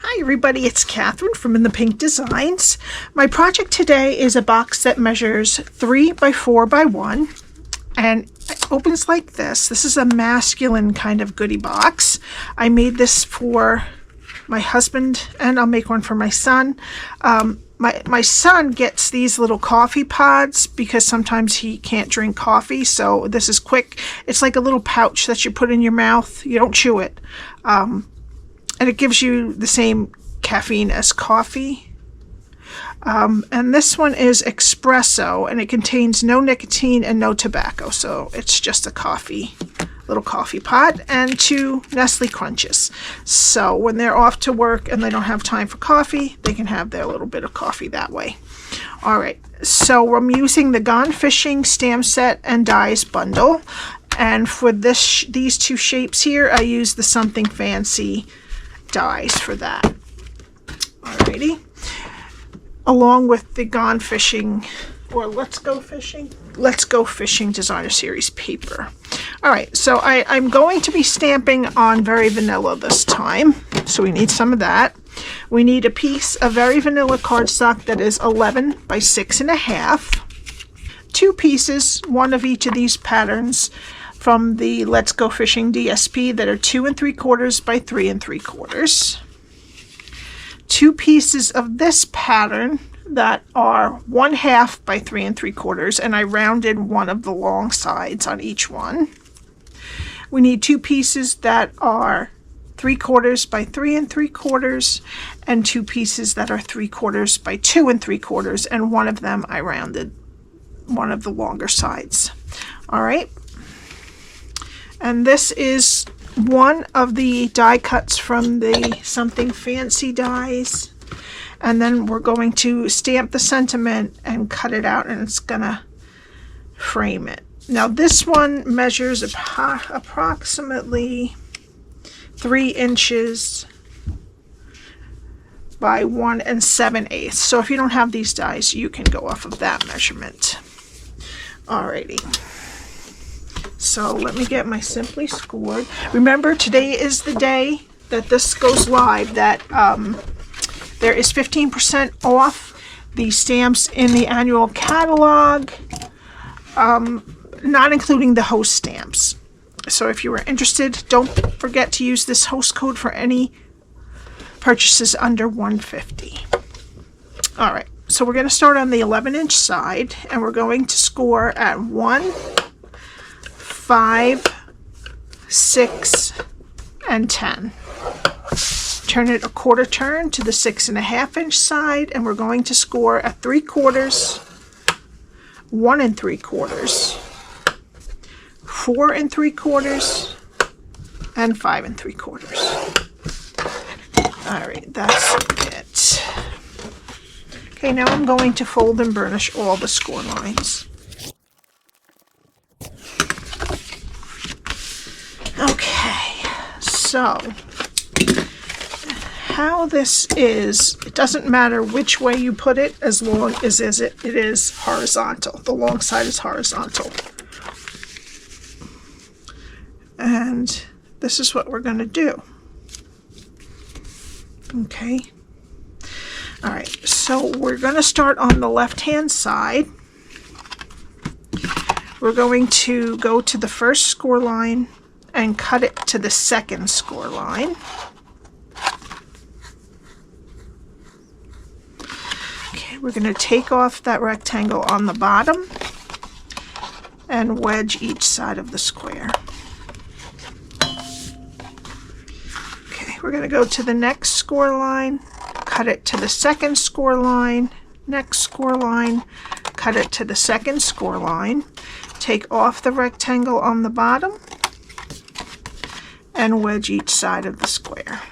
Hi everybody, it's Cathryn from In the Pink Designs. My project today is a box that measures 3 by 4 by 1 and it opens like this. This is a masculine kind of goodie box. I made this for my husband and I'll make one for my son. My son gets these little coffee pods because sometimes he can't drink coffee, so this is quick. It's like a little pouch that you put in your mouth. You don't chew it. And it gives you the same caffeine as coffee. And this one is espresso, and it contains no nicotine and no tobacco, so it's just a little coffee pod, and 2 Nestle Crunches. So when they're off to work and they don't have time for coffee, they can have their little bit of coffee that way. All right, so I'm using the Gone Fishing stamp set and dies bundle, and for these 2 shapes here, I use the Something Fancy dies for that. Alrighty, along with the Gone Fishing or Let's Go Fishing Designer Series paper. Alright, so I'm going to be stamping on Very Vanilla this time, so we need some of that. We need a piece of Very Vanilla cardstock that is 11 by 6.5, 2 pieces, one of each of these patterns from the Let's Go Fishing DSP that are 2 3/4 by 3 3/4. 2 pieces of this pattern that are 1/2 by 3 3/4, and I rounded one of the long sides on each one. We need 2 pieces that are 3/4 by 3 3/4, and 2 pieces that are 3/4 by 2 3/4, and one of them I rounded one of the longer sides. All right. And this is one of the die cuts from the Something Fancy dies. And then we're going to stamp the sentiment and cut it out, and it's gonna frame it. Now this one measures approximately 3 inches by 1 7/8. So if you don't have these dies, you can go off of that measurement. Alrighty. So let me get my Simply Scored. Remember, today is the day that this goes live, that there is 15% off the stamps in the annual catalog, not including the host stamps. So if you are interested, don't forget to use this host code for any purchases under $150. All right, so we're going to start on the 11-inch side, and we're going to score at 1, 5, 6, and 10. Turn it a 1/4 turn to the 6.5-inch side, and we're going to score at 3/4, 1 3/4, 4 3/4, and 5 3/4. All right, that's it. Okay, now I'm going to fold and burnish all the score lines. Okay, so how this is, it doesn't matter which way you put it as long as it is horizontal. The long side is horizontal. And this is what we're going to do. Okay. All right, so we're going to start on the left-hand side. We're going to go to the first score line and cut it to the second score line. Okay, we're going to take off that rectangle on the bottom and wedge each side of the square. Okay, we're going to go to the next score line, cut it to the second score line, next score line, cut it to the second score line, take off the rectangle on the bottom, and wedge each side of the square.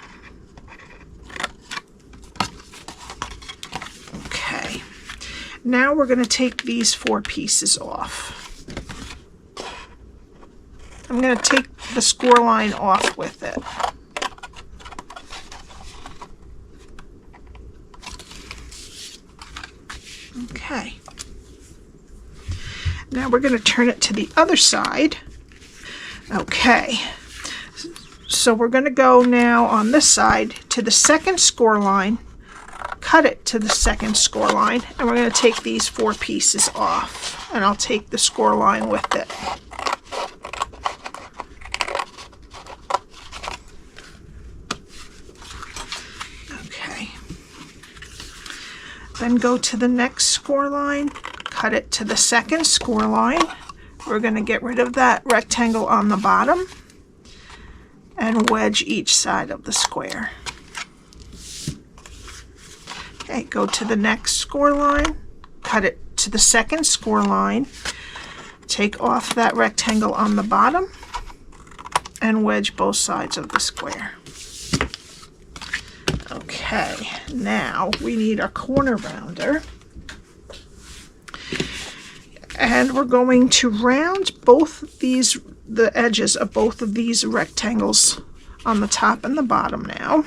Okay, now we're going to take these 4 pieces off. I'm going to take the score line off with it. Okay, now we're going to turn it to the other side. Okay. So we're going to go now on this side to the second score line, cut it to the second score line, and we're going to take these 4 pieces off, and I'll take the score line with it. Okay. Then go to the next score line, cut it to the second score line. We're going to get rid of that rectangle on the bottom and wedge each side of the square. Okay, go to the next score line, cut it to the second score line, take off that rectangle on the bottom, and wedge both sides of the square. Okay, now we need a corner rounder. And we're going to round the edges of both of these rectangles on the top and the bottom now.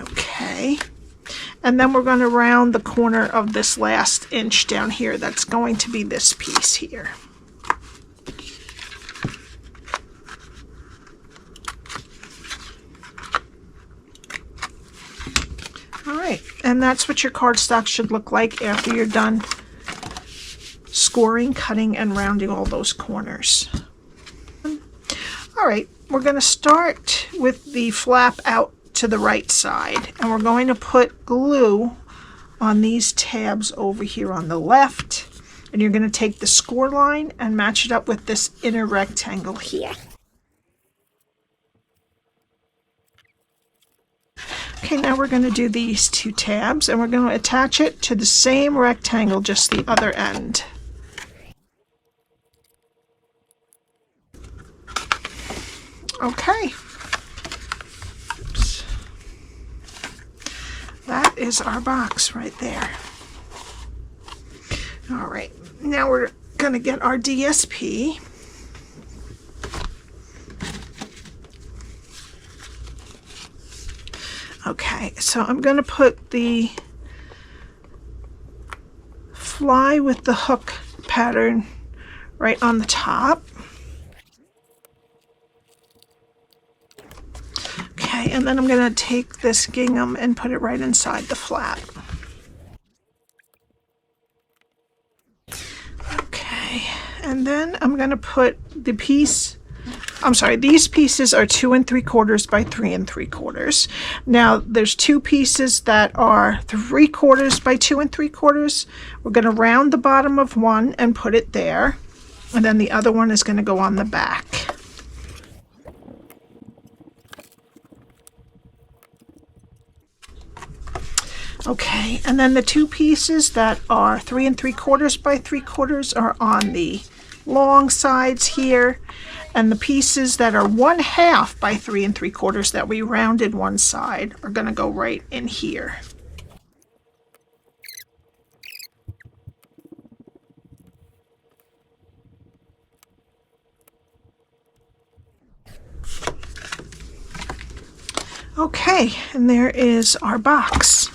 Okay. And then we're going to round the corner of this last inch down here. That's going to be this piece here. All right, and that's what your cardstock should look like after you're done scoring, cutting, and rounding all those corners. All right, we're going to start with the flap out to the right side, and we're going to put glue on these tabs over here on the left, and you're going to take the score line and match it up with this inner rectangle here. Okay, now we're going to do these 2 tabs, and we're going to attach it to the same rectangle, just the other end. Okay. That is our box right there. All right, now we're going to get our DSP. Okay, so I'm going to put the fly with the hook pattern right on the top. Okay, and then I'm going to take this gingham and put it right inside the flap. Okay, and then I'm going to put the piece, these pieces are 2 3/4 by 3 3/4. Now there's 2 pieces that are 3/4 by 2 3/4. We're going to round the bottom of one and put it there, and then the other one is going to go on the back. Okay, and then the 2 pieces that are 3 3/4 by 3/4 are on the long sides here, and the pieces that are 1/2 by 3 3/4 that we rounded one side are going to go right in here. Okay, and there is our box.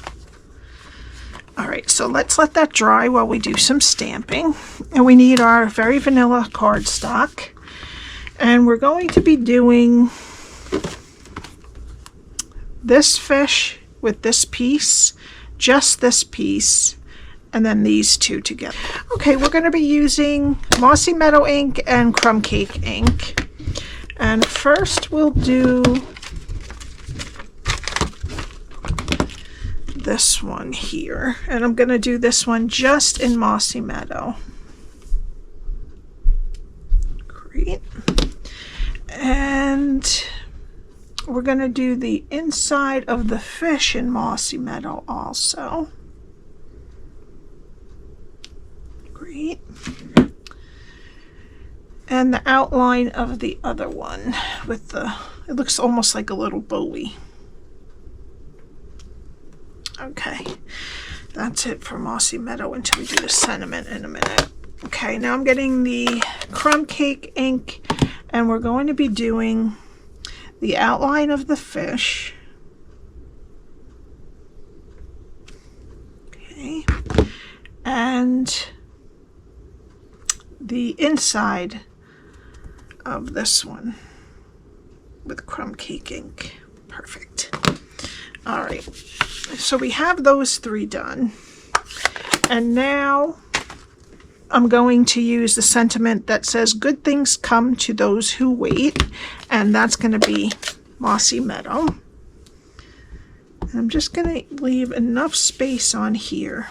All right, so let's let that dry while we do some stamping. And we need our very vanilla cardstock. And we're going to be doing this fish with this piece, just this piece, and then these 2 together. Okay, we're going to be using Mossy Meadow Ink and Crumb Cake Ink. And first we'll do this one here, and I'm going to do this one just in Mossy Meadow. Great. And we're going to do the inside of the fish in Mossy Meadow also. Great. And the outline of the other one with the, it looks almost like a little bowie. Okay, that's it for Mossy Meadow until we do the sentiment in a minute. Okay, now I'm getting the Crumb Cake Ink, and we're going to be doing the outline of the fish. Okay. And the inside of this one with Crumb Cake Ink. Perfect. All right, so we have those three done. And now I'm going to use the sentiment that says good things come to those who wait, and that's going to be Mossy Meadow. And I'm just going to leave enough space on here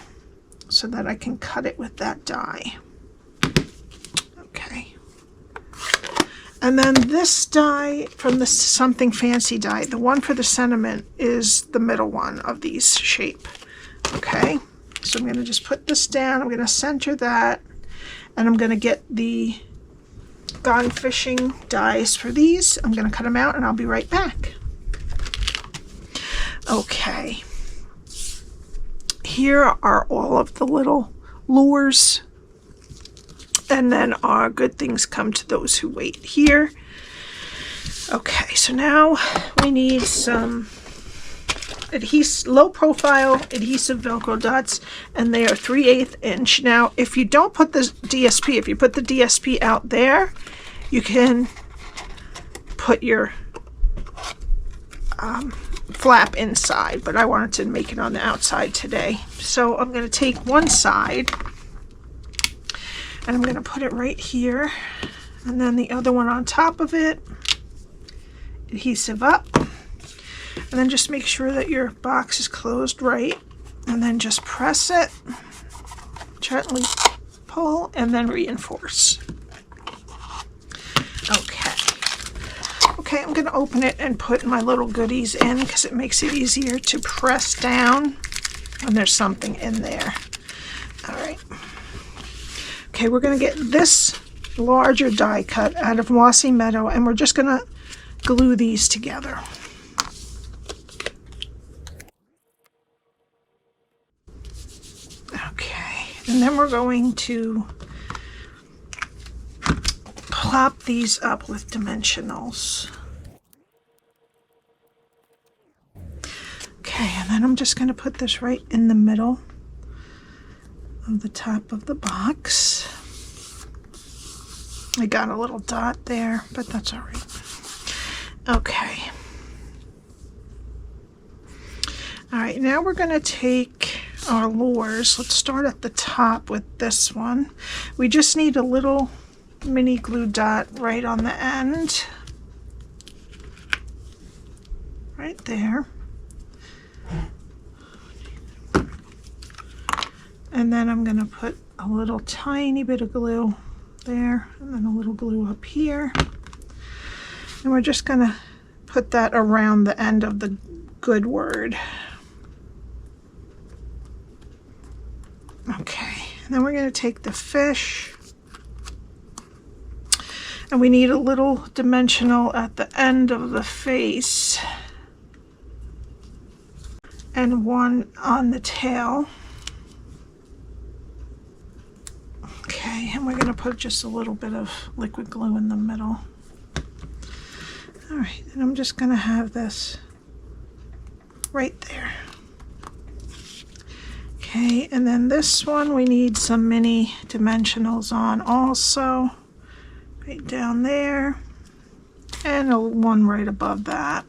so that I can cut it with that die. Okay. And then this die from the Something Fancy die, the one for the sentiment, is the middle one of these shape. Okay, so I'm going to just put this down. I'm going to center that, and I'm going to get the Gone Fishing dies for these. I'm going to cut them out, and I'll be right back. Okay, here are all of the little lures. And then our good things come to those who wait here. Okay, so now we need some low profile adhesive Velcro dots, and they are 3/8 inch. Now, if you don't put the DSP, if you put the DSP out there, you can put your flap inside, but I wanted to make it on the outside today. So I'm going to take one side, and I'm going to put it right here, and then the other one on top of it, adhesive up, and then just make sure that your box is closed right, and then just press it, gently pull, and then reinforce. Okay, I'm going to open it and put my little goodies in because it makes it easier to press down when there's something in there. All right. Okay, we're going to get this larger die cut out of Mossy Meadow, and we're just going to glue these together. Okay, and then we're going to plop these up with dimensionals. Okay, and then I'm just going to put this right in the middle of the top of the box. I got a little dot there, but that's all right. Okay. All right, now we're going to take our lures. Let's start at the top with this one. We just need a little mini glue dot right on the end. Right there. And then I'm going to put a little tiny bit of glue there, and then a little glue up here. And we're just going to put that around the end of the good word. Okay, and then we're going to take the fish, and we need a little dimensional at the end of the face and one on the tail. Okay, and we're going to put just a little bit of liquid glue in the middle. All right, and I'm just going to have this right there. Okay, and then this one we need some mini dimensionals on also, right down there, and one right above that.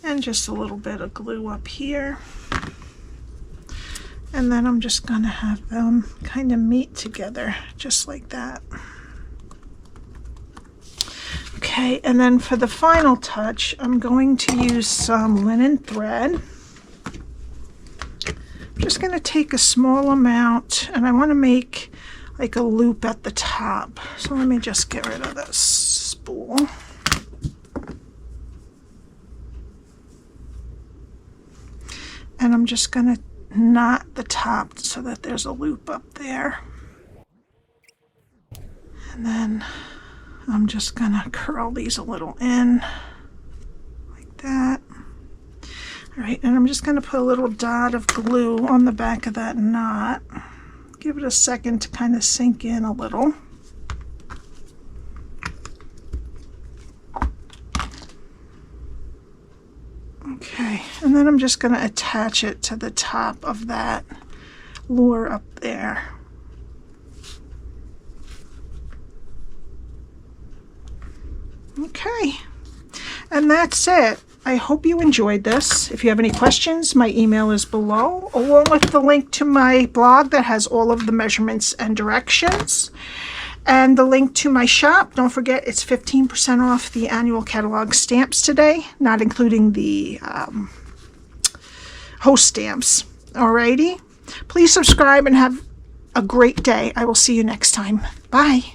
And just a little bit of glue up here. And then I'm just going to have them kind of meet together, just like that. Okay, and then for the final touch, I'm going to use some linen thread. I'm just going to take a small amount, and I want to make like a loop at the top. So let me just get rid of this spool. And I'm just going to knot the top so that there's a loop up there. And then I'm just going to curl these a little in, like that. All right, and I'm just going to put a little dot of glue on the back of that knot. Give it a second to kind of sink in a little. Okay, and then I'm just going to attach it to the top of that lure up there. Okay, and that's it. I hope you enjoyed this. If you have any questions, my email is below, along with the link to my blog that has all of the measurements and directions. And the link to my shop. Don't forget, it's 15% off the annual catalog stamps today, not including the host stamps. Alrighty? Please subscribe and have a great day. I will see you next time. Bye.